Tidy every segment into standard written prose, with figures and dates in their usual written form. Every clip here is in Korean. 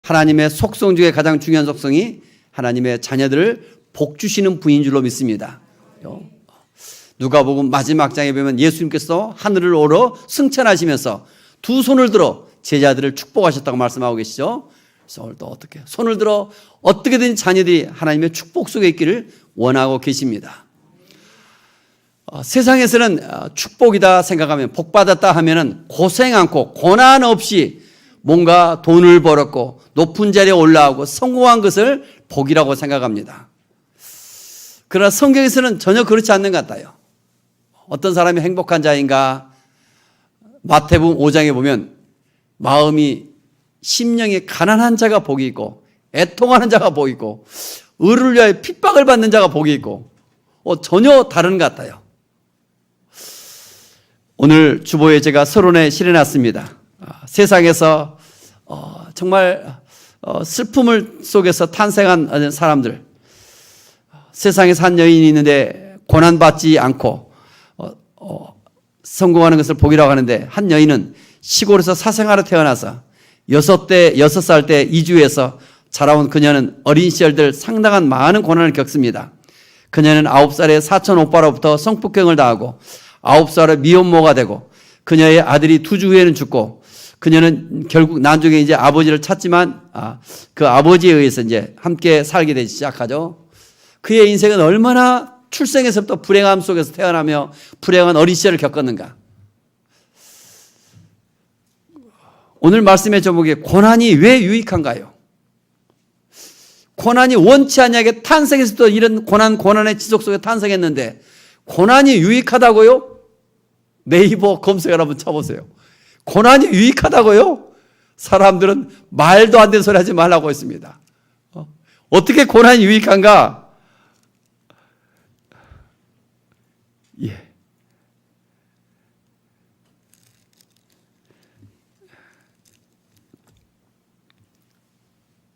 하나님의 속성 중에 가장 중요한 속성이 하나님의 자녀들을 복주시는 분인 줄로 믿습니다. 누가복음 마지막 장에 보면 예수님께서 하늘을 오러 승천하시면서 두 손을 들어 제자들을 축복하셨다고 말씀하고 계시죠. 그래서 오늘 또 어떻게 손을 들어 어떻게든 자녀들이 하나님의 축복 속에 있기를 원하고 계십니다. 세상에서는 축복이다 생각하면, 복받았다 하면은 고생 않고 고난 없이 뭔가 돈을 벌었고 높은 자리에 올라오고 성공한 것을 복이라고 생각합니다. 그러나 성경에서는 전혀 그렇지 않는 것 같아요. 어떤 사람이 행복한 자인가? 마태복음 5장에 보면 마음이 심령이 가난한 자가 복이 있고 애통하는 자가 복이 있고 의를 위하여 핍박을 받는 자가 복이 있고 전혀 다른 것 같아요. 오늘 주보에 제가 서론에 실어놨습니다. 세상에서 정말 슬픔을 속에서 탄생한 사람들, 세상에서 한 여인이 있는데 고난받지 않고 성공하는 것을 복이라고 하는데, 한 여인은 시골에서 사생아로 태어나서 6살 때 이주해서 자라온 그녀는 어린 시절들 상당한 많은 고난을 겪습니다. 그녀는 9살에 사촌 오빠로부터 성폭행을 당하고 9살에 미혼모가 되고 그녀의 아들이 2주 후에는 죽고, 그녀는 결국 나중에 이제 아버지를 찾지만 그 아버지에 의해서 이제 함께 살게 되기 시작하죠. 그의 인생은 얼마나 출생에서부터 불행함 속에서 태어나며 불행한 어린 시절을 겪었는가. 오늘 말씀의 제목이 고난이 왜 유익한가요? 고난이 원치 않냐게 탄생에서부터 이런 고난의 지속 속에 탄생했는데 고난이 유익하다고요? 네이버 검색을 한번 쳐보세요. 고난이 유익하다고요? 사람들은 말도 안 되는 소리 하지 말라고 했습니다. 어떻게 고난이 유익한가?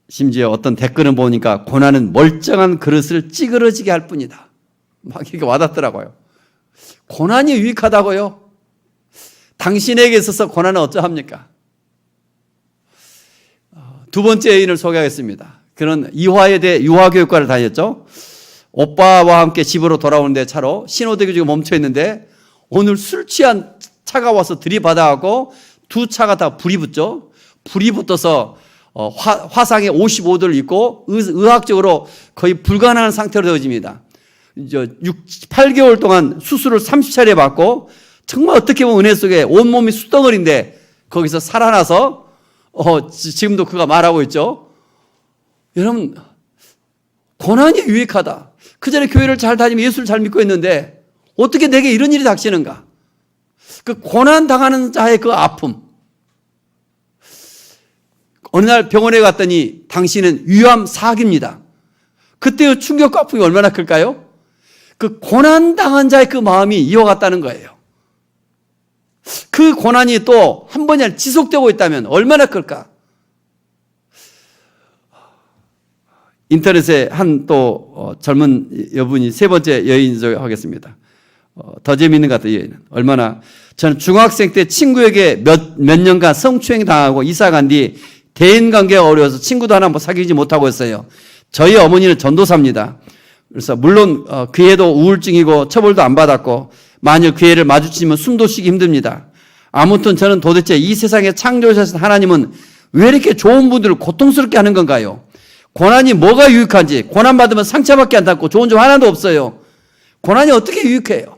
심지어 어떤 댓글을 보니까 고난은 멀쩡한 그릇을 찌그러지게 할 뿐이다. 막 이렇게 와닿더라고요. 고난이 유익하다고요? 당신에게 있어서 고난은 어쩌합니까? 두 번째 여인을 소개하겠습니다. 그는 이화여대 유아교육과를 다녔죠. 오빠와 함께 집으로 돌아오는데 차로 신호대기 중에 멈춰 있는데 오늘 술 취한 차가 와서 들이받아갖고 두 차가 다 불이 붙죠. 불이 붙어서 화상에 55도를 입고 의학적으로 거의 불가능한 상태로 되어집니다. 8개월 동안 수술을 30차례 받고 정말 어떻게 보면 은혜 속에 온몸이 숯덩어리인데 거기서 살아나서 지금도 그가 말하고 있죠. 여러분, 고난이 유익하다. 그전에 교회를 잘 다니며 예수를 잘 믿고 있는데 어떻게 내게 이런 일이 닥치는가? 그 고난 당하는 자의 그 아픔. 어느 날 병원에 갔더니 당신은 위암 4기입니다. 그때의 충격과 아픔이 얼마나 클까요? 그 고난당한 자의 그 마음이 이와 같다는 거예요. 그 고난이 또 한 번이 아니라 지속되고 있다면 얼마나 클까? 인터넷에 한 또 젊은 여분이 세 번째 여인 하겠습니다. 더 재미있는 것 같아요. 여인은 얼마나, 저는 중학생 때 친구에게 몇 년간 성추행 당하고 이사 간 뒤 대인 관계가 어려워서 친구도 하나 사귀지 못하고 있어요. 저희 어머니는 전도사입니다. 그래서 물론 그 애도 우울증이고 처벌도 안 받았고 만일 그 애를 마주치면 숨도 쉬기 힘듭니다. 아무튼 저는 도대체 이 세상에 창조하신 하나님은 왜 이렇게 좋은 분들을 고통스럽게 하는 건가요? 고난이 뭐가 유익한지, 고난받으면 상처밖에 안 닿고 좋은 점 하나도 없어요. 고난이 어떻게 유익해요?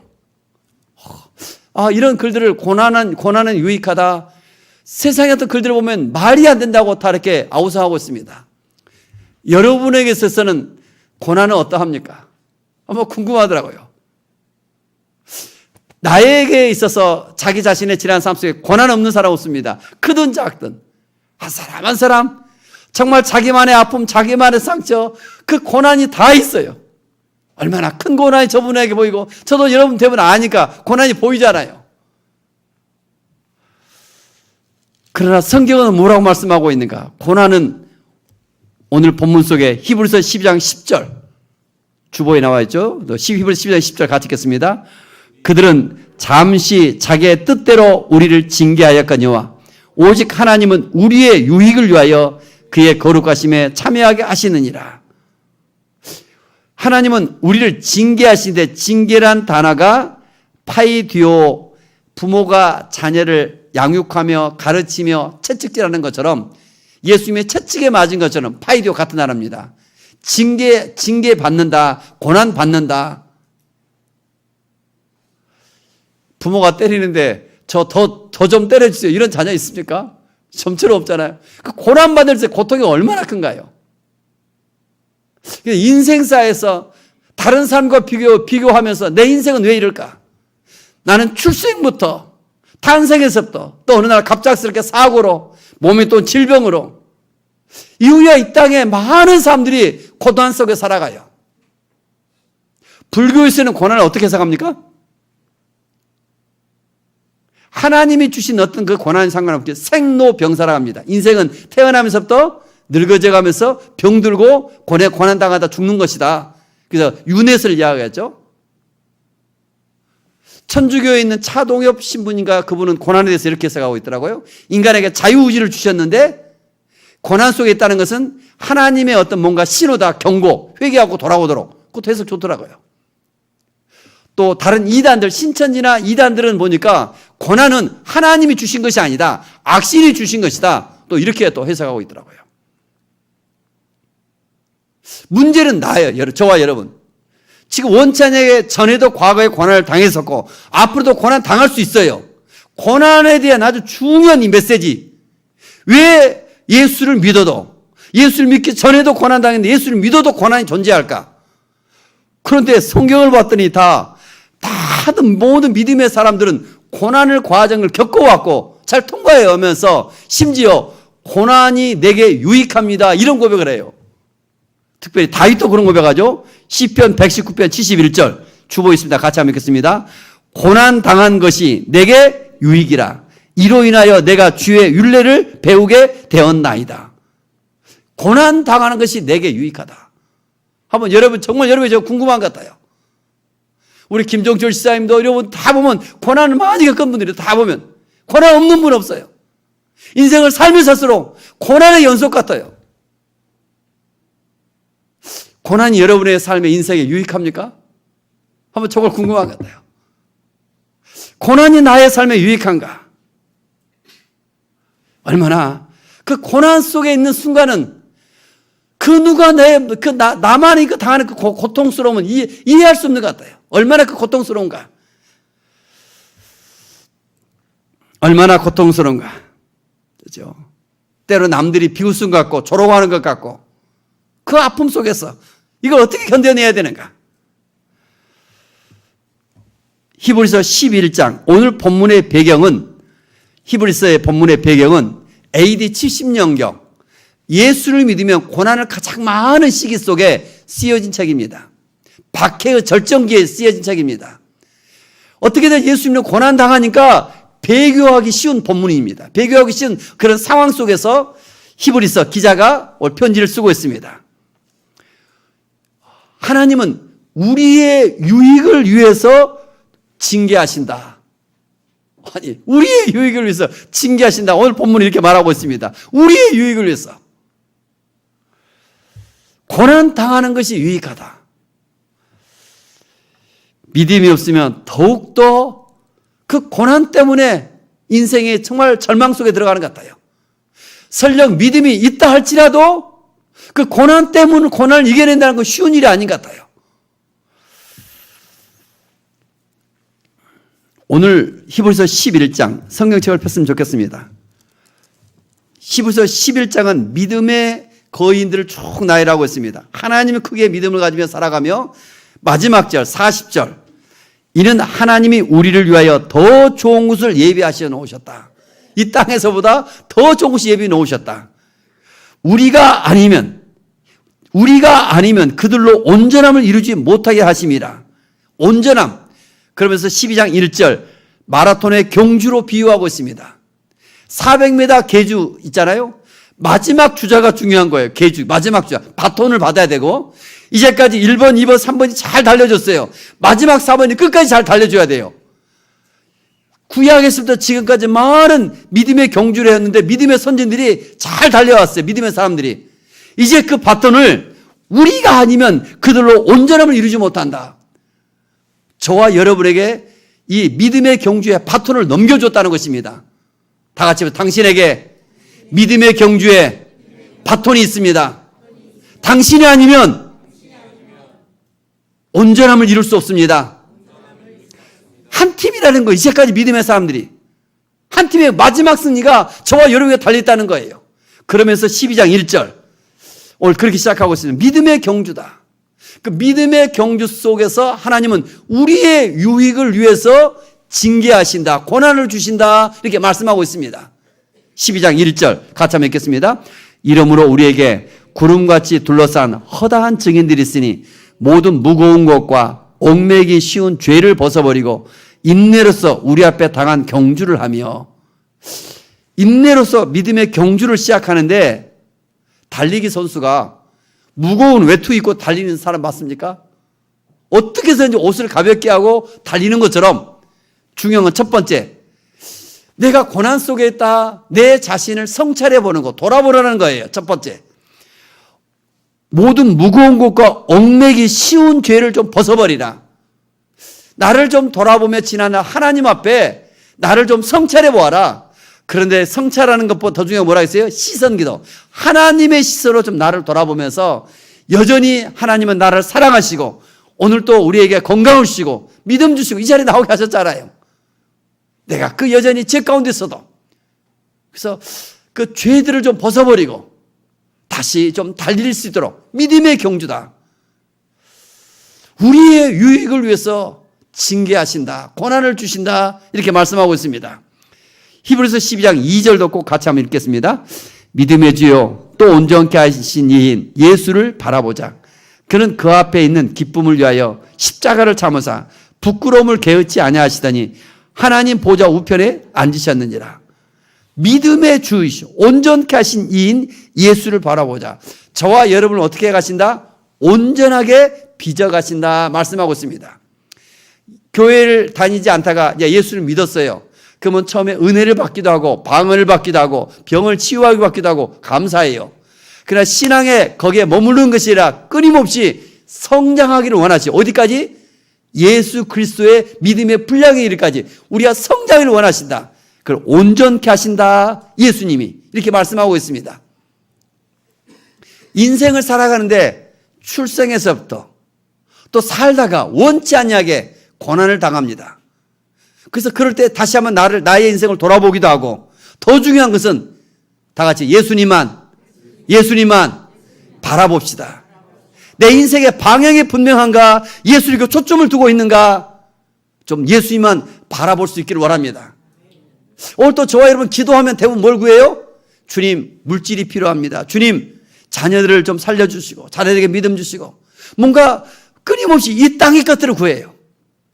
이런 글들을 고난은 유익하다. 세상에 어떤 글들을 보면 말이 안 된다고 다 이렇게 아우성하고 있습니다. 여러분에게 있어서는 고난은 어떠합니까? 한번 궁금하더라고요. 나에게 있어서 자기 자신의 지난 삶 속에 고난 없는 사람 없습니다. 크든 작든 한 사람 한 사람 정말 자기만의 아픔, 자기만의 상처, 그 고난이 다 있어요. 얼마나 큰 고난이 저분에게 보이고 저도 여러분 대부분 아니까 고난이 보이잖아요. 그러나 성경은 뭐라고 말씀하고 있는가? 고난은 오늘 본문 속에 히브리서 12장 10절 주보에 나와 있죠. 히브리서 12장 10절 같이 읽겠습니다. 그들은 잠시 자기의 뜻대로 우리를 징계하였거니와 오직 하나님은 우리의 유익을 위하여 그의 거룩하심에 참여하게 하시느니라. 하나님은 우리를 징계하시는데 징계란 단어가 파이디오, 부모가 자녀를 양육하며 가르치며 채찍질하는 것처럼 예수님의 채찍에 맞은 것처럼 파이디오 같은 단어입니다. 징계 받는다, 고난 받는다. 부모가 때리는데 저 더 좀 때려주세요. 이런 자녀 있습니까? 점처럼 없잖아요. 그 고난 받을 때 고통이 얼마나 큰가요? 인생사에서 다른 사람과 비교하면서 내 인생은 왜 이럴까? 나는 출생부터 탄생에서부터 또 어느 날 갑작스럽게 사고로 몸이 또 질병으로 이후에 이 땅에 많은 사람들이 고난 속에 살아가요. 불교에서는 고난을 어떻게 해석합니까? 하나님이 주신 어떤 그 고난에 상관없게 생로병사라고 합니다. 인생은 태어나면서부터 늙어져 가면서 병들고 고난당하다 죽는 것이다. 그래서 윤회설 이야기하죠. 천주교에 있는 차동엽 신부님과 그분은 고난에 대해서 이렇게 해석하고 있더라고요. 인간에게 자유의지를 주셨는데 고난 속에 있다는 것은 하나님의 어떤 뭔가 신호다, 경고, 회개하고 돌아오도록. 그것도 해석 좋더라고요. 또 다른 이단들, 신천지나 이단들은 보니까 고난은 하나님이 주신 것이 아니다. 악신이 주신 것이다. 또 이렇게 또 해석하고 있더라고요. 문제는 나예요. 저와 여러분. 지금 원찬에게 전에도 과거에 고난을 당했었고 앞으로도 고난 당할 수 있어요. 고난에 대한 아주 중요한 이 메시지. 왜 예수를 믿어도 예수를 믿기 전에도 고난 당했는데 예수를 믿어도 고난이 존재할까? 그런데 성경을 봤더니 다른 모든 믿음의 사람들은 고난을 과정을 겪어왔고 잘 통과해 오면서 심지어 고난이 내게 유익합니다. 이런 고백을 해요. 특별히 다윗도 그런 고백하죠. 시편 119편 71절 주보 있습니다. 같이 한번 읽겠습니다. 고난 당한 것이 내게 유익이라. 이로 인하여 내가 주의 율례를 배우게 되었나이다. 고난 당하는 것이 내게 유익하다. 한번 정말 여러분이 저 궁금한 것 같아요. 우리 김종철 시사님도 여러분 다 보면 고난을 많이 겪은 분들이 다 보면 고난 없는 분 없어요. 인생을 살면 살수록 고난의 연속 같아요. 고난이 여러분의 삶의 인생에 유익합니까? 한번 저걸 궁금한 것 같아요. 고난이 나의 삶에 유익한가? 얼마나 그 고난 속에 있는 순간은 그 누가 나만이 그 당하는 그 고통스러움은 이해할 수 없는 것 같아요. 얼마나 그 고통스러운가? 얼마나 고통스러운가? 그죠? 때로 남들이 비웃음 같고 조롱하는 것 같고 그 아픔 속에서 이걸 어떻게 견뎌내야 되는가? 히브리서 11장 오늘 본문의 배경은 히브리서의 본문의 배경은 AD 70년경 예수를 믿으면 고난을 가장 많은 시기 속에 쓰여진 책입니다. 박해의 절정기에 쓰여진 책입니다. 어떻게든 예수 믿는 고난 당하니까 배교하기 쉬운 본문입니다. 배교하기 쉬운 그런 상황 속에서 히브리서 기자가 편지를 쓰고 있습니다. 하나님은 우리의 유익을 위해서 징계하신다. 아니, 우리의 유익을 위해서 징계하신다. 오늘 본문이 이렇게 말하고 있습니다. 우리의 유익을 위해서. 고난 당하는 것이 유익하다. 믿음이 없으면 더욱더 그 고난 때문에 인생이 정말 절망 속에 들어가는 것 같아요. 설령 믿음이 있다 할지라도 그 고난 때문에 고난을 이겨낸다는 건 쉬운 일이 아닌 것 같아요. 오늘 히브리서 11장 성경책을 폈으면 좋겠습니다. 히브리서 11장은 믿음의 거인들을 쭉 나열하고 있습니다. 하나님의 크게 믿음을 가지며 살아가며 마지막 절 40절 이는 하나님이 우리를 위하여 더 좋은 것을 예비하시어 놓으셨다. 이 땅에서보다 더 좋은 것을 예비해 놓으셨다. 우리가 아니면 그들로 온전함을 이루지 못하게 하심이라. 온전함. 그러면서 12장 1절 마라톤의 경주로 비유하고 있습니다. 400m 계주 있잖아요. 마지막 주자가 중요한 거예요. 계주 마지막 주자. 바톤을 받아야 되고 이제까지 1번, 2번, 3번이 잘 달려줬어요. 마지막 4번이 끝까지 잘 달려줘야 돼요. 구약에서부터 지금까지 많은 믿음의 경주를 했는데 믿음의 선진들이 잘 달려왔어요. 믿음의 사람들이. 이제 그 바톤을 우리가 아니면 그들로 온전함을 이루지 못한다. 저와 여러분에게 이 믿음의 경주의 바톤을 넘겨줬다는 것입니다. 다 같이 당신에게 믿음의 경주에 바톤이 있습니다. 당신이 아니면 온전함을 이룰 수 없습니다. 한 팀이라는 거, 이제까지 믿음의 사람들이. 한 팀의 마지막 승리가 저와 여러분에게 달려있다는 거예요. 그러면서 12장 1절. 오늘 그렇게 시작하고 있습니다. 믿음의 경주다. 그 믿음의 경주 속에서 하나님은 우리의 유익을 위해서 징계하신다. 고난을 주신다. 이렇게 말씀하고 있습니다. 12장 1절 같이 한번 읽겠습니다. 이러므로 우리에게 구름같이 둘러싼 허다한 증인들이 있으니 모든 무거운 것과 얽매기 쉬운 죄를 벗어버리고 인내로서 우리 앞에 당한 경주를 하며, 인내로서 믿음의 경주를 시작하는데 달리기 선수가 무거운 외투 입고 달리는 사람 맞습니까? 어떻게 해서든지 옷을 가볍게 하고 달리는 것처럼 중요한 건 첫 번째, 내가 고난 속에 있다. 내 자신을 성찰해 보는 거, 돌아보라는 거예요. 첫 번째. 모든 무거운 것과 얽매기 쉬운 죄를 좀 벗어버리라. 나를 좀 돌아보며 지나는 하나님 앞에 나를 좀 성찰해 보아라. 그런데 성찰하는 것보다 더 중요한 게 뭐라 했어요? 시선기도. 하나님의 시선으로 좀 나를 돌아보면서 여전히 하나님은 나를 사랑하시고 오늘 또 우리에게 건강을 주시고 믿음 주시고 이 자리에 나오게 하셨잖아요. 내가 그 여전히 죄 가운데 있어도. 그래서 그 죄들을 좀 벗어버리고 다시 좀 달릴 수 있도록 믿음의 경주다. 우리의 유익을 위해서 징계하신다. 고난을 주신다. 이렇게 말씀하고 있습니다. 히브리서 12장 2절도 꼭 같이 한번 읽겠습니다. 믿음의 주요 또 온전케 하신 이인 예수를 바라보자. 그는 그 앞에 있는 기쁨을 위하여 십자가를 참으사 부끄러움을 개의치 아니하시더니 하나님 보좌 우편에 앉으셨느니라. 믿음의 주이시오 온전케 하신 이인 예수를 바라보자. 저와 여러분을 어떻게 가신다? 온전하게 빚어가신다 말씀하고 있습니다. 교회를 다니지 않다가 예수를 믿었어요. 그러면 처음에 은혜를 받기도 하고 방언을 받기도 하고 병을 치유하게 받기도 하고 감사해요. 그러나 신앙에 거기에 머무르는 것이 아니라 끊임없이 성장하기를 원하지. 어디까지? 예수 그리스도의 믿음의 분량에 이르기까지 우리가 성장을 원하신다. 그걸 온전케 하신다. 예수님이 이렇게 말씀하고 있습니다. 인생을 살아가는데 출생에서부터 또 살다가 원치 않냐게 고난을 당합니다. 그래서 그럴 때 다시 한번 나의 인생을 돌아보기도 하고 더 중요한 것은 다 같이 예수님만 바라봅시다. 내 인생의 방향이 분명한가? 예수님께 초점을 두고 있는가? 좀 예수님만 바라볼 수 있기를 원합니다. 오늘 또 저와 여러분 기도하면 대부분 뭘 구해요? 주님 물질이 필요합니다. 주님 자녀들을 좀 살려주시고 자녀들에게 믿음 주시고 뭔가 끊임없이 이 땅의 것들을 구해요.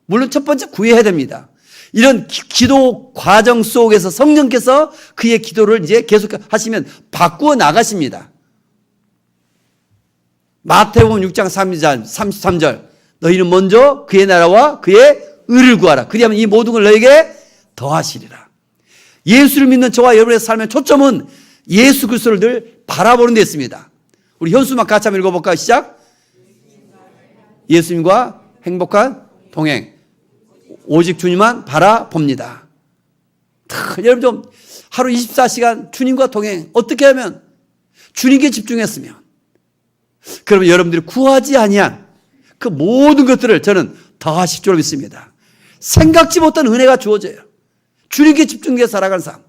물론 첫 번째 구해야 됩니다. 이런 기도 과정 속에서 성령께서 그의 기도를 이제 계속 하시면 바꾸어 나가십니다. 마태복음 6장 33절 너희는 먼저 그의 나라와 그의 의를 구하라. 그리하면 이 모든 걸 너에게 더하시리라. 예수를 믿는 저와 여러분의 삶의 초점은 예수 그리스도를 늘 바라보는 데 있습니다. 우리 현수막 같이 한번 읽어볼까요? 시작. 예수님과 행복한 동행. 오직 주님만 바라봅니다. 여러분 좀 하루 24시간 주님과 동행 어떻게 하면 주님께 집중했으면 그러면 여러분들이 구하지 아니한 그 모든 것들을 저는 더하실 줄 믿습니다. 생각지 못한 은혜가 주어져요. 주님께 집중해서 살아가는 삶.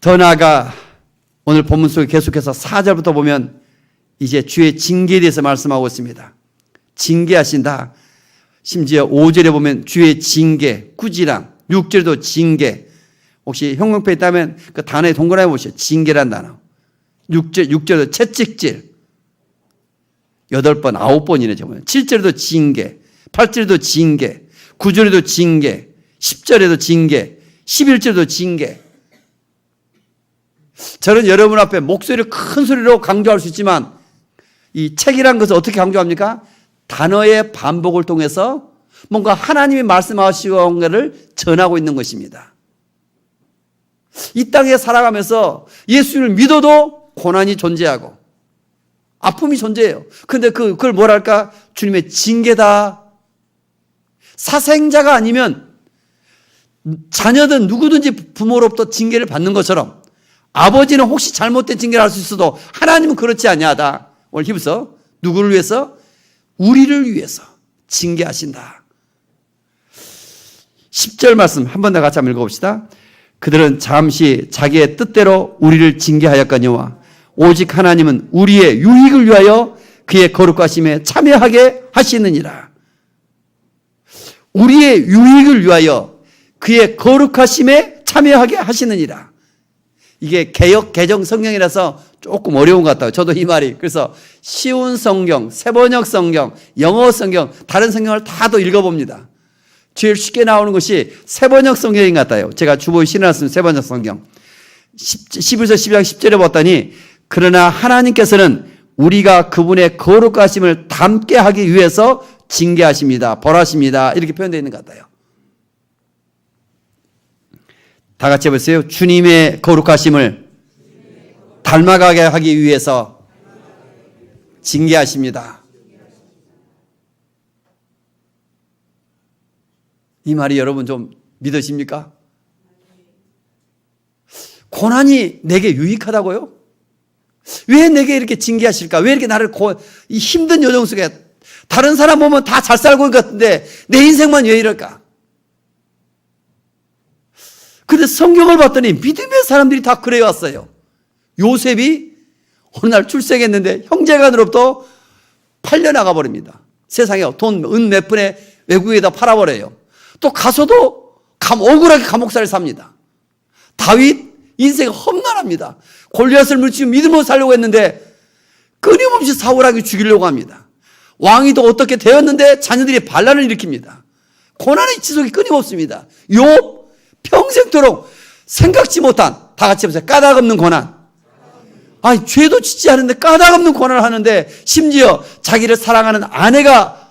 더 나아가 오늘 본문 속에 계속해서 4절부터 보면 이제 주의 징계에 대해서 말씀하고 있습니다. 징계하신다. 심지어 5절에 보면 주의 징계, 꾸지람, 6절도 징계. 혹시 형광펜 있다면 그 단어에 동그라미 보시죠. 징계란 단어. 6절도 채찍질. 8번, 9번이네, 저번에. 7절에도 징계, 8절에도 징계, 9절에도 징계, 10절에도 징계, 11절에도 징계. 저는 여러분 앞에 목소리를 큰 소리로 강조할 수 있지만 이 책이란 것을 어떻게 강조합니까? 단어의 반복을 통해서 뭔가 하나님이 말씀하시는 것을 전하고 있는 것입니다. 이 땅에 살아가면서 예수를 믿어도 고난이 존재하고 아픔이 존재해요. 그런데 그걸 뭐랄까? 주님의 징계다. 사생자가 아니면 자녀든 누구든지 부모로부터 징계를 받는 것처럼 아버지는 혹시 잘못된 징계를 할 수 있어도 하나님은 그렇지 아니하다. 오늘 히브리서 누구를 위해서? 우리를 위해서 징계하신다. 10절 말씀 한 번 더 같이 한번 읽어봅시다. 그들은 잠시 자기의 뜻대로 우리를 징계하였거니와 오직 하나님은 우리의 유익을 위하여 그의 거룩하심에 참여하게 하시느니라. 우리의 유익을 위하여 그의 거룩하심에 참여하게 하시느니라. 이게 개역 개정 성경이라서 조금 어려운 것 같아요. 저도 이 말이. 그래서 쉬운 성경, 세번역 성경, 영어 성경, 다른 성경을 다도 읽어봅니다. 제일 쉽게 나오는 것이 세번역 성경인 것 같아요. 제가 주보에 신어놨습니다. 세번역 성경. 11서 12장 10절에 봤더니 그러나 하나님께서는 우리가 그분의 거룩하심을 담게 하기 위해서 징계하십니다. 벌하십니다. 이렇게 표현되어 있는 것 같아요. 다 같이 해보세요. 주님의 거룩하심을 닮아가게 하기 위해서 징계하십니다. 이 말이 여러분 좀 믿으십니까? 고난이 내게 유익하다고요? 왜 내게 이렇게 징계하실까? 왜 이렇게 나를 이 힘든 여정 속에 다른 사람 보면 다 잘 살고 있는 것 같은데 내 인생만 왜 이럴까? 근데 성경을 봤더니 믿음의 사람들이 다 그래 왔어요. 요셉이 어느 날 출생했는데 형제간으로부터 팔려나가 버립니다. 세상에 돈 은 몇 푼에 외국에다 팔아버려요. 또 가서도 억울하게 감옥살이 삽니다. 다윗 인생 험난합니다. 골리앗을 물리치고 믿음으로 살려고 했는데 끊임없이 사울에게 죽이려고 합니다. 왕이 또 어떻게 되었는데 자녀들이 반란을 일으킵니다. 고난의 지속이 끊임없습니다. 욥 평생토록 생각지 못한, 다 같이 해보세요. 까닭 없는 고난. 아니, 죄도 짓지 않은데 까닭 없는 고난을 하는데 심지어 자기를 사랑하는 아내가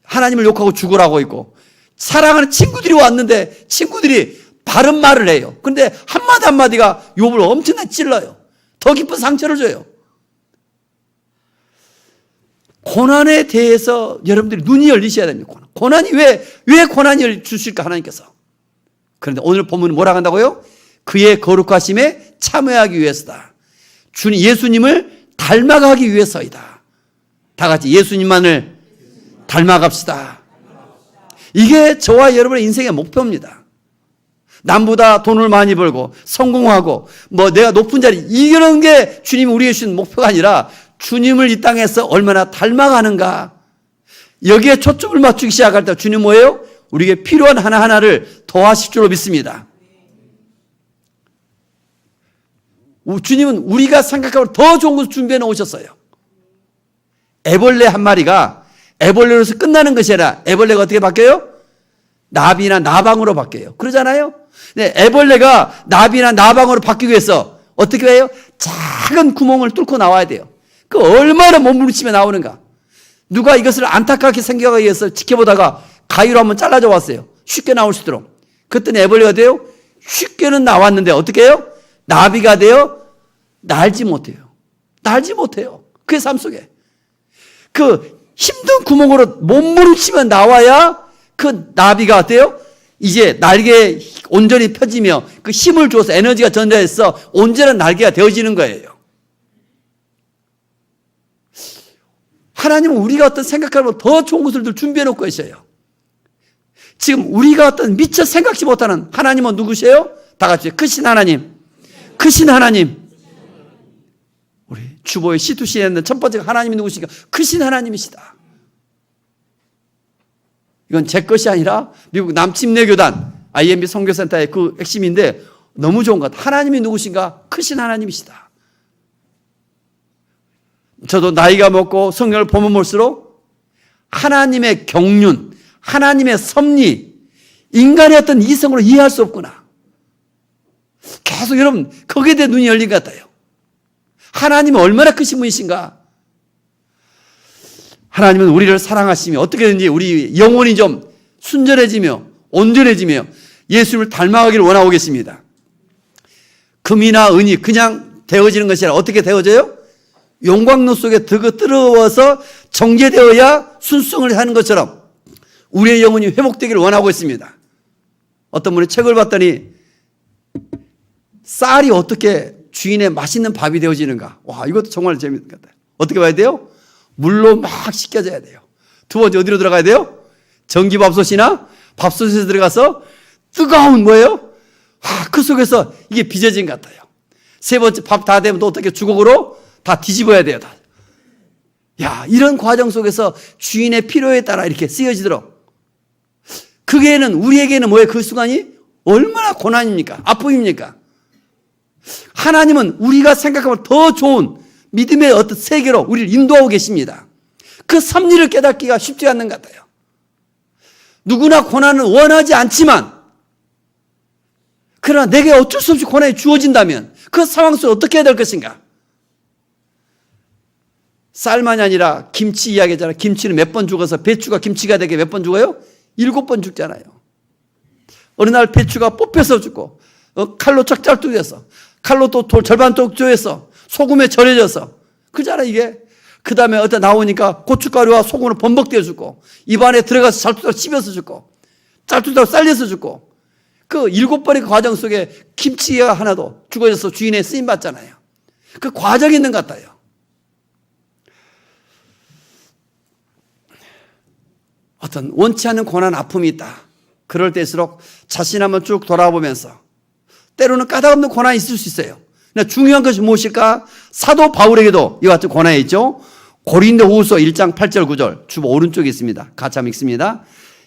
하나님을 욕하고 죽으라고 있고 사랑하는 친구들이 왔는데 친구들이 바른 말을 해요. 그런데 한마디 한마디가 욥을 엄청나게 찔러요. 더 깊은 상처를 줘요. 고난에 대해서 여러분들이 눈이 열리셔야 됩니다. 고난이 왜 고난을 주실까 하나님께서. 그런데 오늘 본문은 뭐라고 한다고요? 그의 거룩하심에 참여하기 위해서다. 주님 예수님을 닮아가기 위해서이다. 다 같이 예수님만을 닮아갑시다. 이게 저와 여러분의 인생의 목표입니다. 남보다 돈을 많이 벌고 성공하고 내가 높은 자리 이런 게 주님이 우리에게 주신 목표가 아니라 주님을 이 땅에서 얼마나 닮아가는가. 여기에 초점을 맞추기 시작할 때 주님 뭐예요? 우리에게 필요한 하나하나를 더하실 줄로 믿습니다. 주님은 우리가 생각하고 더 좋은 것을 준비해 놓으셨어요. 애벌레 한 마리가 애벌레로서 끝나는 것이 아니라 애벌레가 어떻게 바뀌어요? 나비나 나방으로 바뀌어요. 그러잖아요? 네, 애벌레가 나비나 나방으로 바뀌기 위해서 어떻게 해요? 작은 구멍을 뚫고 나와야 돼요. 그 얼마나 몸부림치며 나오는가. 누가 이것을 안타깝게 생각하기 위해서 지켜보다가 가위로 한번 잘라줘 왔어요. 쉽게 나올 수 있도록. 그랬더니 애벌레가 돼요? 쉽게는 나왔는데 어떻게 해요? 나비가 돼요? 날지 못해요. 날지 못해요. 그의 삶 속에. 그 힘든 구멍으로 몸부림치며 나와야 그 나비가 어때요? 이제 날개에 온전히 펴지며 그 힘을 줘서 에너지가 전달해서 온전한 날개가 되어지는 거예요. 하나님은 우리가 어떤 생각하면 더 좋은 것을 준비해 놓고 계셔요. 지금 우리가 어떤 미처 생각지 못하는 하나님은 누구세요? 다 같이 크신 하나님. 크신 하나님. 우리 주보의 C2C에 있는 첫 번째가 하나님이 누구시니까 크신 하나님이시다. 이건 제 것이 아니라 미국 남침례교단 IMB 선교센터의 그 핵심인데 너무 좋은 것 같아요. 하나님이 누구신가? 크신 하나님이시다. 저도 나이가 먹고 성경을 보면 볼수록 하나님의 경륜, 하나님의 섭리, 인간의 어떤 이성으로 이해할 수 없구나. 계속 여러분 거기에 대해 눈이 열린 것 같아요. 하나님은 얼마나 크신 분이신가. 하나님은 우리를 사랑하시며 어떻게든지 우리 영혼이 좀 순전해지며 온전해지며 예수님을 닮아가기를 원하고 계십니다. 금이나 은이 그냥 되어지는 것이 아니라 어떻게 되어져요? 용광로 속에 들어와서 정제되어야 순승을 하는 것처럼 우리의 영혼이 회복되기를 원하고 있습니다. 어떤 분이 책을 봤더니 쌀이 어떻게 주인의 맛있는 밥이 되어지는가. 와, 이것도 정말 재밌는 것 같아요. 어떻게 봐야 돼요? 물로 막 씻겨져야 돼요. 두 번째 어디로 들어가야 돼요? 전기밥솥이나 밥솥에 들어가서 뜨거운 뭐예요? 그 속에서 이게 빚어진 것 같아요. 세 번째 밥 다 되면 또 어떻게 주걱으로 다 뒤집어야 돼요. 다. 야, 이런 과정 속에서 주인의 필요에 따라 이렇게 쓰여지도록. 그게는 우리에게는 뭐예요? 그 순간이 얼마나 고난입니까? 아픔입니까? 하나님은 우리가 생각하면 더 좋은 믿음의 어떤 세계로 우리를 인도하고 계십니다. 그 섭리를 깨닫기가 쉽지 않는 것 같아요. 누구나 고난을 원하지 않지만 그러나 내게 어쩔 수 없이 고난이 주어진다면 그 상황 속에 어떻게 해야 될 것인가? 쌀만이 아니라 김치 이야기잖아요. 김치는 몇 번 죽어서 배추가 김치가 되게 몇 번 죽어요? 7번 죽잖아요. 어느 날 배추가 뽑혀서 죽고 칼로 짝짝두여서 칼로 또 절반 쪽 쪼여서 소금에 절여져서 그잖아 이게. 그 다음에 어디다 나오니까 고춧가루와 소금으로 범벅되어 죽고 입안에 들어가서 잘투다로 씹혀서 죽고 잘투다로 쌀려서 죽고 그 7번의 과정 속에 김치가 하나도 죽어져서 주인의 쓰임 받잖아요. 그 과정이 있는 것 같아요. 어떤 원치 않는 고난 아픔이 있다. 그럴 때일수록 자신 한번 쭉 돌아보면서 때로는 까닭없는 고난이 있을 수 있어요. 그러나 중요한 것이 무엇일까? 사도 바울에게도 이와 같은 고난이 있죠. 고린도후서 1장 8절 9절 주보 오른쪽에 있습니다. 같이 한번 읽습니다.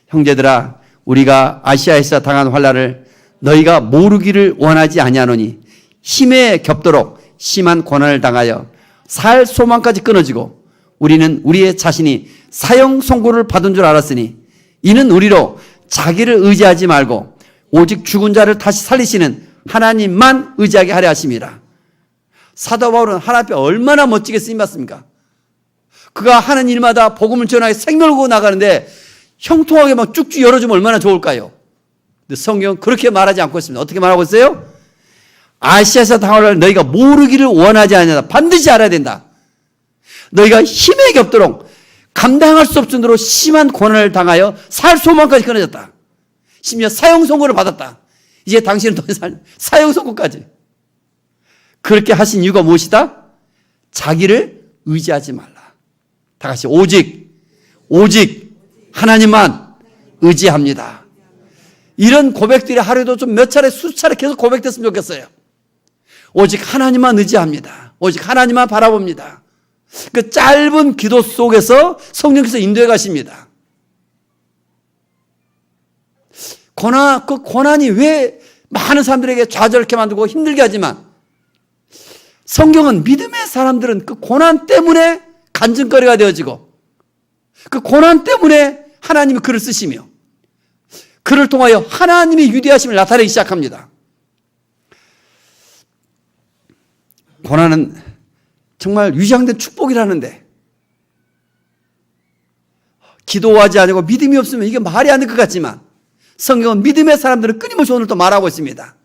형제들아 우리가 아시아에서 당한 환난을 너희가 모르기를 원하지 아니하노니 힘에 겹도록 심한 고난을 당하여 살 소망까지 끊어지고 우리는 우리의 자신이 사형 선고를 받은 줄 알았으니 이는 우리로 자기를 의지하지 말고 오직 죽은 자를 다시 살리시는 하나님만 의지하게 하려 하심이라. 사도 바울은 하나님 앞에 얼마나 멋지게 쓰임받습니까? 그가 하는 일마다 복음을 전하게 생명을 걸고 나가는데 형통하게 막 쭉쭉 열어주면 얼마나 좋을까요? 근데 성경은 그렇게 말하지 않고 있습니다. 어떻게 말하고 있어요? 아시아에서 당할 너희가 모르기를 원하지 않냐. 반드시 알아야 된다. 너희가 힘에 겹도록 감당할 수 없을 정도로 심한 고난을 당하여 살 소망까지 끊어졌다. 심지어 사형 선고를 받았다. 이제 당신은 더 이상 사형 선고까지. 그렇게 하신 이유가 무엇이다? 자기를 의지하지 말라. 다 같이 오직 하나님만 의지합니다. 이런 고백들이 하루에도 좀 몇 차례 수차례 계속 고백됐으면 좋겠어요. 오직 하나님만 의지합니다. 오직 하나님만 바라봅니다. 그 짧은 기도 속에서 성령께서 인도해 가십니다. 그 고난이 왜 많은 사람들에게 좌절케 만들고 힘들게 하지만 성경은 믿음의 사람들은 그 고난 때문에 간증거리가 되어지고 그 고난 때문에 하나님이 그를 쓰시며 그를 통하여 하나님의 위대하심을 나타내기 시작합니다. 고난은 정말 위장된 축복이라는데 기도하지 않고 믿음이 없으면 이게 말이 안 될 것 같지만 성경은 믿음의 사람들은 끊임없이 오늘 또 말하고 있습니다.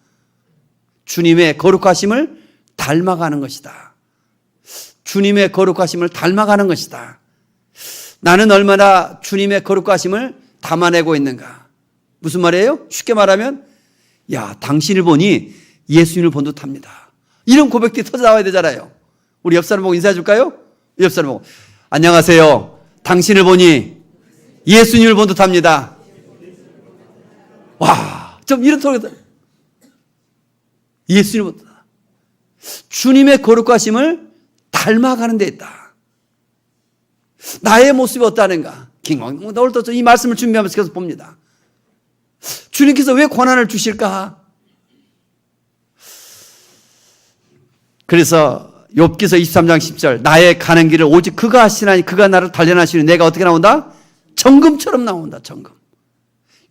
주님의 거룩하심을 닮아가는 것이다. 주님의 거룩하심을 닮아가는 것이다. 나는 얼마나 주님의 거룩하심을 담아내고 있는가. 무슨 말이에요? 쉽게 말하면 야 당신을 보니 예수님을 본 듯합니다. 이런 고백들이 터져 나와야 되잖아요. 우리 옆 사람 보고 인사해 줄까요? 옆 사람 보고 안녕하세요. 당신을 보니 예수님을 본 듯합니다. 와, 좀 이런 소리가 예수님을 본 듯하다. 주님의 거룩하심을 닮아가는 데 있다. 나의 모습이 어떠한가? 오늘 또 이 말씀을 준비하면서 계속 봅니다. 주님께서 왜 고난을 주실까? 그래서 욥기서 23장 10절 나의 가는 길을 오직 그가 하시나니 그가 나를 단련하시니 내가 어떻게 나온다? 정금처럼 나온다. 정금.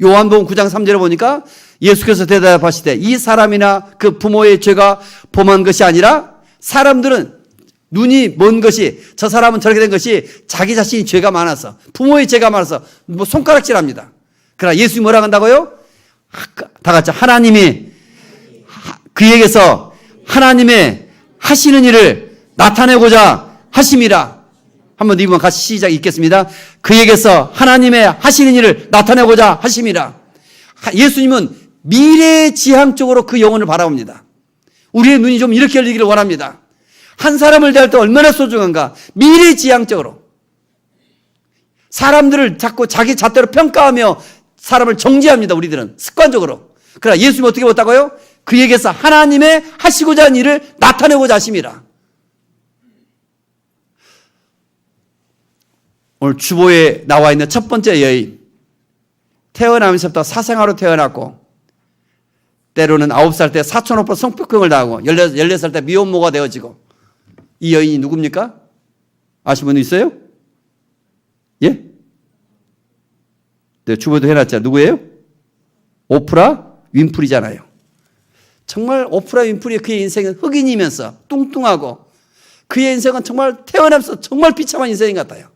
요한복음 9장 3절에 보니까 예수께서 대답하시되 이 사람이나 그 부모의 죄가 범한 것이 아니라 사람들은 눈이 먼 것이 저 사람은 저렇게 된 것이 자기 자신이 죄가 많아서 부모의 죄가 많아서 뭐 손가락질합니다. 그러나 예수님이 뭐라고 한다고요? 다 같이 하나님이 그에게서 하나님의 하시는 일을 나타내고자 하심이라. 한번 이번 같이 시작 읽겠습니다. 그에게서 하나님의 하시는 일을 나타내고자 하심이라. 예수님은 미래지향적으로 그 영혼을 바라봅니다. 우리의 눈이 좀 이렇게 열리기를 원합니다. 한 사람을 대할 때 얼마나 소중한가. 미래지향적으로. 사람들을 자꾸 자기 잣대로 평가하며 사람을 정죄합니다. 우리들은 습관적으로. 그러나 예수님은 어떻게 봤다고요? 그에게서 하나님의 하시고자 하는 일을 나타내고자 하심이라. 오늘 주보에 나와 있는 첫 번째 여인, 태어나면서부터 사생아로 태어났고 때로는 9살 때 사촌 오빠 성폭행을 당하고 14살 때 미혼모가 되어지고, 이 여인이 누굽니까? 아시는 분 있어요? 예? 네, 주보도 해놨잖아요. 누구예요? 오프라 윈프리잖아요. 정말 오프라 윈프리 그의 인생은 흑인이면서 뚱뚱하고 그의 인생은 정말 태어나면서 정말 비참한 인생인 것 같아요.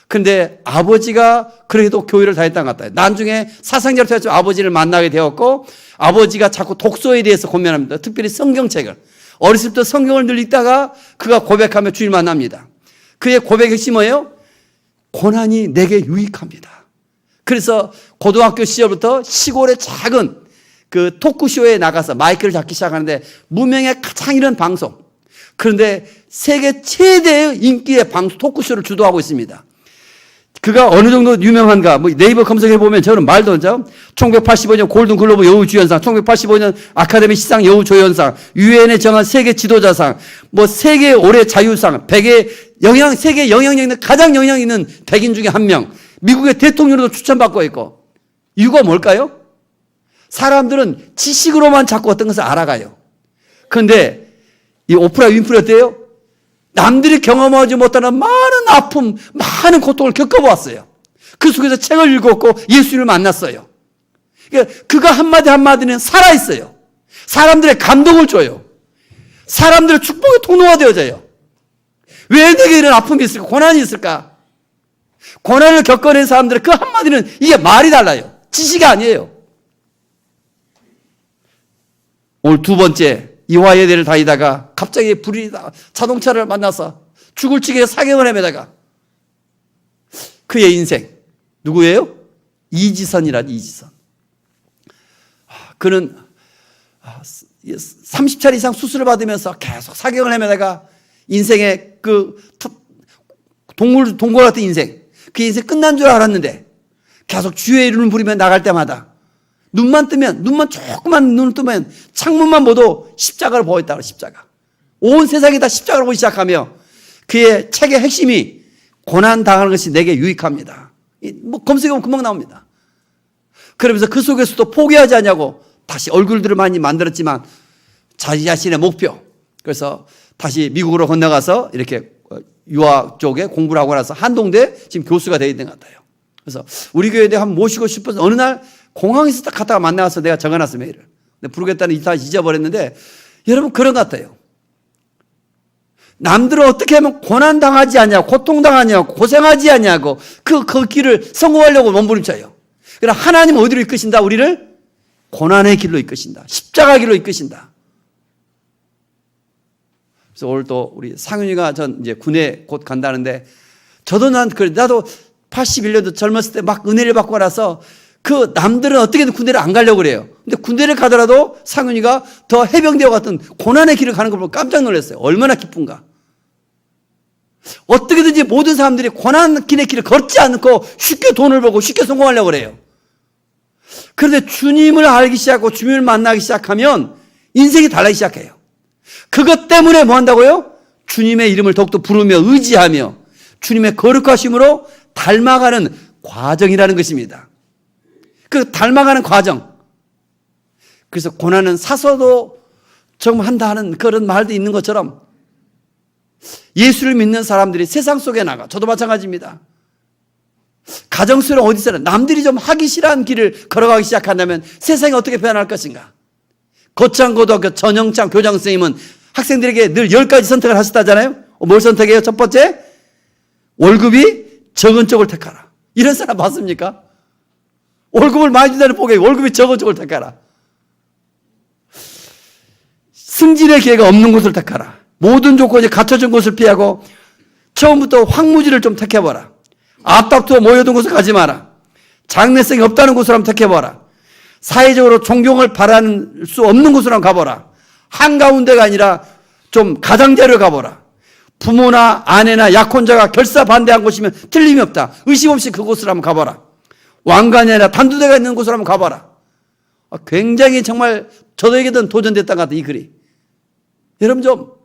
그런데 아버지가 그래도 교회를 다녔던 것 같아요. 나중에 사상자로 태어나서 아버지를 만나게 되었고 아버지가 자꾸 독서에 대해서 고민합니다. 특별히 성경책을. 어렸을 때 성경을 늘 읽다가 그가 고백하며 주님을 만납니다. 그의 고백의 핵심이 뭐예요? 고난이 내게 유익합니다. 그래서 고등학교 시절부터 시골의 작은 그 토크쇼에 나가서 마이크를 잡기 시작하는데 무명의 가장 이른 방송. 그런데 세계 최대의 인기의 방송 토크쇼를 주도하고 있습니다. 그가 어느 정도 유명한가? 뭐 네이버 검색해보면 저는 말도 안 되죠. 1985년 골든 글로브 여우 주연상, 1985년 아카데미 시상 여우 조연상, 유엔에 정한 세계 지도자상, 뭐 세계 올해 자유상, 세계 영향력 있는 가장 영향 있는 백인 중에 한 명, 미국의 대통령으로도 추천받고 있고. 이유가 뭘까요? 사람들은 지식으로만 자꾸 어떤 것을 알아가요. 그런데 이 오프라 윈프리 어때요? 남들이 경험하지 못하는 많은 아픔, 많은 고통을 겪어보았어요. 그 속에서 책을 읽었고 예수님을 만났어요. 그러니까 그가 한마디 한마디는 살아있어요. 사람들의 감동을 줘요. 사람들의 축복의 통로가 되어져요. 왜 내게 이런 아픔이 있을까? 고난이 있을까? 고난을 겪어낸 사람들의 그 한마디는 이게 말이 달라요. 지식이 아니에요. 오늘 두 번째, 이화여대를 다니다가 갑자기 자동차를 만나서 죽을 지경에 사경을 헤매다가 그의 인생, 누구예요? 이지선이란 이지선. 그는 30차례 이상 수술을 받으면서 계속 사경을 헤매다가 인생의 그 동굴 같은 인생, 그 인생 끝난 줄 알았는데 계속 주의 이름을 부리며 나갈 때마다 눈만 조그만 눈을 뜨면 창문만 보도 십자가를 보였다고. 십자가. 온 세상이 다 십자가를 보기 시작하며 그의 책의 핵심이 고난 당하는 것이 내게 유익합니다. 뭐 검색하면 금방 나옵니다. 그러면서 그 속에서도 포기하지 않냐고 다시 얼굴들을 많이 만들었지만 자기 자신의 목표. 그래서 다시 미국으로 건너가서 이렇게 유학 쪽에 공부를 하고 나서 한동대 지금 교수가 되어 있는 것 같아요. 그래서 우리 교회에 한번 모시고 싶어서 어느 날 공항에서 딱 갔다가 만나서 내가 적어놨어, 메일을. 근데 부르겠다는 다 잊어버렸는데, 여러분 그런 것 같아요. 남들은 어떻게 하면 고난당하지 않냐고, 고통당하냐고, 고생하지 않냐고, 그 길을 성공하려고 몸부림쳐요. 그러나 하나님은 어디로 이끄신다? 우리를 고난의 길로 이끄신다. 십자가 길로 이끄신다. 그래서 오늘 또 우리 상윤이가 전 이제 군에 곧 간다는데, 나도 81년도 젊었을 때 막 은혜를 받고 나서 그 남들은 어떻게든 군대를 안 가려고 그래요. 근데 군대를 가더라도 상윤이가 더 해병대와 같은 고난의 길을 가는 걸 보고 깜짝 놀랐어요. 얼마나 기쁜가. 어떻게든지 모든 사람들이 고난의 길을 걷지 않고 쉽게 돈을 벌고 쉽게 성공하려고 그래요. 그런데 주님을 알기 시작하고 주님을 만나기 시작하면 인생이 달라지기 시작해요. 그것 때문에 뭐 한다고요? 주님의 이름을 더욱더 부르며 의지하며 주님의 거룩하심으로 닮아가는 과정이라는 것입니다. 그 닮아가는 과정. 그래서 고난은 사서도 좀 한다 하는 그런 말도 있는 것처럼 예수를 믿는 사람들이 세상 속에 나가. 저도 마찬가지입니다. 가정 속에 어디서나 남들이 좀 하기 싫어하는 길을 걸어가기 시작한다면 세상이 어떻게 변할 것인가. 거창고등학교 전영창 교장 선생님은 학생들에게 늘 10가지 선택을 하셨다잖아요. 뭘 선택해요? 첫 번째, 월급이 적은 쪽을 택하라. 이런 사람 봤습니까? 월급을 많이 준다는 포기해. 월급이 적은 쪽을 택하라. 승진의 기회가 없는 곳을 택하라. 모든 조건이 갖춰진 곳을 피하고 처음부터 황무지를 좀 택해봐라. 앞다투어 모여든 곳을 가지 마라. 장래성이 없다는 곳을 한번 택해봐라. 사회적으로 존경을 바라는 수 없는 곳으로 한번 가봐라. 한가운데가 아니라 좀 가장자리로 가봐라. 부모나 아내나 약혼자가 결사 반대한 곳이면 틀림이 없다. 의심 없이 그곳을 한번 가봐라. 왕관이 아니라 단두대가 있는 곳을 한번 가봐라. 굉장히 정말 저에게도 도전됐던 것 같아요, 이 글이. 여러분 좀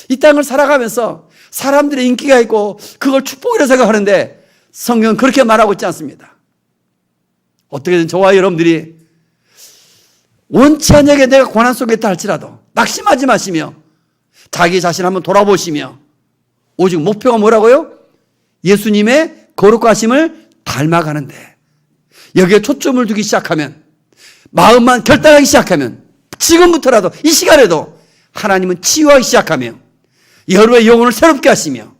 이 땅을 살아가면서 사람들의 인기가 있고 그걸 축복이라고 생각하는데 성경은 그렇게 말하고 있지 않습니다. 어떻게든 저와 여러분들이 원치 않게 내가 고난 속에 있다 할지라도 낙심하지 마시며 자기 자신 한번 돌아보시며 오직 목표가 뭐라고요? 예수님의 거룩하심을 닮아가는데 여기에 초점을 두기 시작하면 마음만 결단하기 시작하면 지금부터라도 이 시간에도 하나님은 치유하기 시작하며 여러분의 영혼을 새롭게 하시며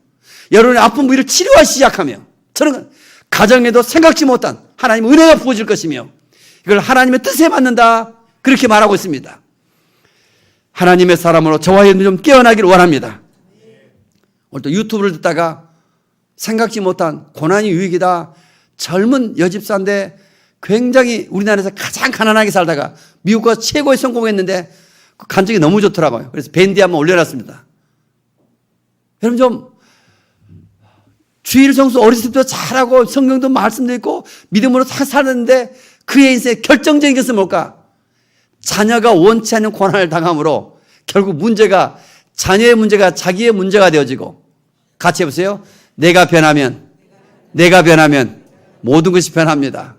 여러분의 아픈 부위를 치료하기 시작하며 저는 가정에도 생각지 못한 하나님의 은혜가 부어질 것이며 이걸 하나님의 뜻에 맞는다 그렇게 말하고 있습니다. 하나님의 사람으로 저와 여러분이 좀 깨어나기를 원합니다. 오늘 또 유튜브를 듣다가 생각지 못한 고난이 유익이다. 젊은 여집사인데 굉장히 우리나라에서 가장 가난하게 살다가 미국 가서 최고의 성공했는데 그 간증이 너무 좋더라고요. 그래서 밴드에 한번 올려놨습니다. 여러분 좀 주일 성수 어렸을 때부터 잘하고 성경도 말씀도 있고 믿음으로 잘 살았는데 그의 인생의 결정적인 것은 뭘까? 자녀가 원치 않는 고난을 당함으로 결국 문제가 자녀의 문제가 자기의 문제가 되어지고 같이 해보세요. 내가 변하면 모든 것이 변합니다.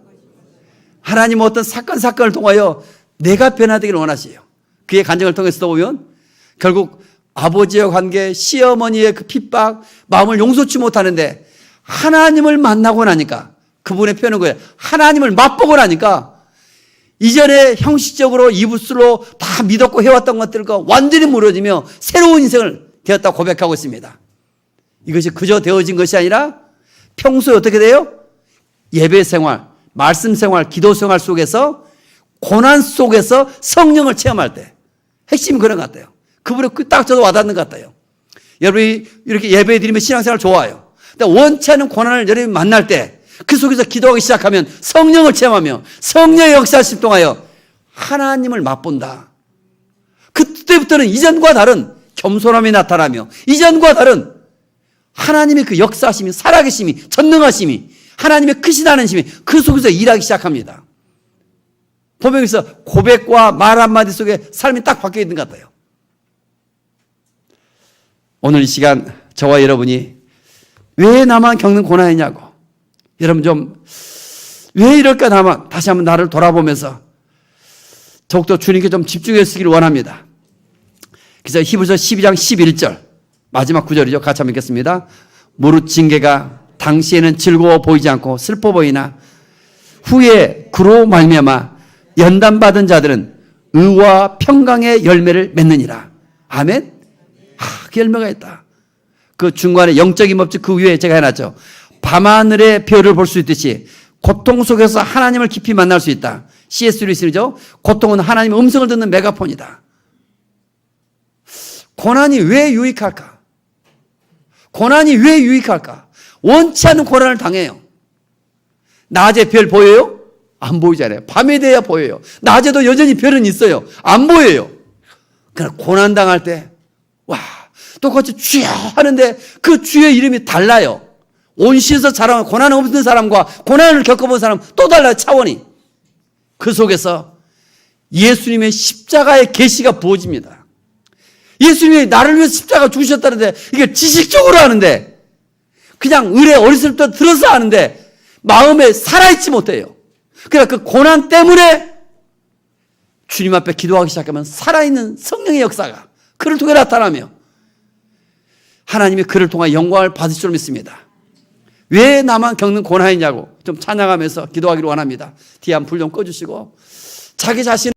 하나님은 어떤 사건을 통하여 내가 변화되기를 원하시요. 그의 간증을 통해서 보면 결국 아버지의 관계, 시어머니의 그 핍박, 마음을 용서치 못하는데 하나님을 만나고 나니까 그분의 표현은 거예요. 하나님을 맛보고 나니까 이전에 형식적으로 이붓으로 다 믿었고 해왔던 것들과 완전히 무너지며 새로운 인생을 되었다고 고백하고 있습니다. 이것이 그저 되어진 것이 아니라 평소에 어떻게 돼요? 예배 생활, 말씀 생활, 기도 생활 속에서 고난 속에서 성령을 체험할 때 핵심이 그런 것 같아요. 그분이 딱 저도 와닿는 것 같아요. 여러분이 이렇게 예배 드리면 신앙생활 좋아요. 근데 원치 않은 고난을 여러분이 만날 때 그 속에서 기도하기 시작하면 성령을 체험하며 성령의 역사를 통하여 하나님을 맛본다. 그때부터는 이전과 다른 겸손함이 나타나며 이전과 다른 하나님의 그 역사심이 살아계심이 전능하심이 하나님의 크시다는 힘이 그 속에서 일하기 시작합니다. 보면 여기서 고백과 말 한마디 속에 삶이 딱 바뀌어 있는 것 같아요. 오늘 이 시간 저와 여러분이 왜 나만 겪는 고난이냐고 여러분 좀 왜 이럴까 나만 다시 한번 나를 돌아보면서 더욱더 주님께 좀 집중했으기를 원합니다. 그래서 히브리서 12장 11절 마지막 구절이죠. 같이 한번 읽겠습니다. 무릇 징계가 당시에는 즐거워 보이지 않고 슬퍼 보이나 후에 그로 말미암아 연단받은 자들은 의와 평강의 열매를 맺느니라. 아멘. 그 열매가 있다. 그 중간에 영적인 법칙 그 위에 제가 해놨죠. 밤하늘의 별을 볼 수 있듯이 고통 속에서 하나님을 깊이 만날 수 있다. C.S. 루이스죠. 고통은 하나님의 음성을 듣는 메가폰이다. 고난이 왜 유익할까? 고난이 왜 유익할까? 원치 않는 고난을 당해요. 낮에 별 보여요? 안 보이잖아요. 밤에 돼야 보여요. 낮에도 여전히 별은 있어요. 안 보여요. 그러나 고난 당할 때 와, 똑같이 주여 하는데 그 주의 이름이 달라요. 온시에서 자라는 고난 없는 사람과 고난을 겪어본 사람 또 달라요. 차원이. 그 속에서 예수님의 십자가의 계시가 부어집니다. 예수님이 나를 위해서 십자가 죽으셨다는데 이게 지식적으로 하는데 그냥 의뢰 어렸을 때 들어서 하는데 마음에 살아있지 못해요. 그러니까 그 고난 때문에 주님 앞에 기도하기 시작하면 살아있는 성령의 역사가 그를 통해 나타나며 하나님이 그를 통해 영광을 받을 줄 믿습니다. 왜 나만 겪는 고난이냐고 좀 찬양하면서 기도하기를 원합니다. 뒤에 한 불 좀 꺼주시고 자기 자신